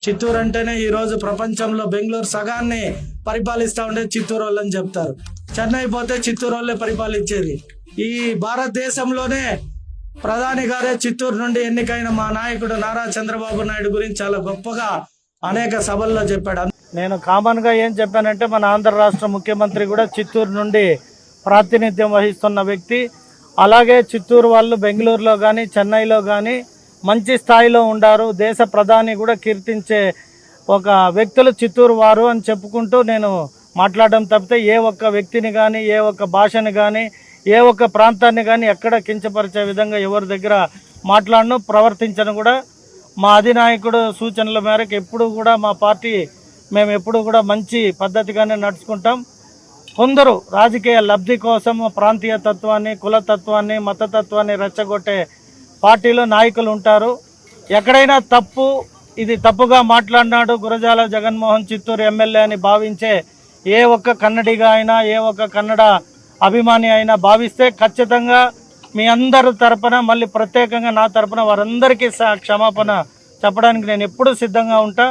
చిత్తూరు అంటేనే ఈరోజు ప్రపంచంలో బెంగళూరు సగాన్ని పరిపాలిస్తూ ఉండే చిత్తూరు వాళ్ళని చెప్తారు. చెన్నై పోతే చిత్తూరు వాళ్ళే పరిపాలించేది. ఈ భారతదేశంలోనే ప్రధాని గారే చిత్తూరు నుండి ఎన్నికైన మా నాయకుడు నారా చంద్రబాబు నాయుడు గురించి చాలా గొప్పగా అనేక సభల్లో చెప్పాడు. నేను కామన్గా ఏం చెప్పానంటే మన ఆంధ్ర రాష్ట్ర ముఖ్యమంత్రి కూడా చిత్తూరు నుండి ప్రాతినిధ్యం వహిస్తున్న వ్యక్తి. అలాగే చిత్తూరు వాళ్ళు బెంగళూరులో కానీ చెన్నైలో కానీ మంచి స్థాయిలో ఉండారు. దేశ ప్రధాని కూడా కీర్తించే ఒక వ్యక్తులు చిత్తూరు వారు అని చెప్పుకుంటూ నేను మాట్లాడడం తప్పితే ఏ ఒక్క వ్యక్తిని కానీ ఏ ఒక్క భాషని కానీ ఏ ఒక్క ప్రాంతాన్ని కానీ ఎక్కడ కించపరిచే విధంగా ఎవరి దగ్గర మాట్లాడను ప్రవర్తించను కూడా. మా అధినాయకుడు సూచనల మేరకు ఎప్పుడు కూడా మా పార్టీ మేము ఎప్పుడు కూడా మంచి పద్ధతిగానే నడుచుకుంటాం. కొందరు రాజకీయ లబ్ధి కోసం ప్రాంతీయ తత్వాన్ని కులతత్వాన్ని మతతత్వాన్ని రెచ్చగొట్టే పార్టీలో నాయకులు ఉంటారు. ఎక్కడైనా తప్పు ఇది తప్పుగా మాట్లాడినాడు గురజాల జగన్మోహన్ చిత్తూరు ఎమ్మెల్యే అని భావించే ఏ ఒక్క కన్నడిగా అయినా ఏ ఒక్క కన్నడ అభిమాని అయినా భావిస్తే ఖచ్చితంగా మీ అందరి తరపున మళ్ళీ ప్రత్యేకంగా నా తరపున వారందరికీ క్షమాపణ చెప్పడానికి నేను ఎప్పుడూ సిద్ధంగా ఉంటా.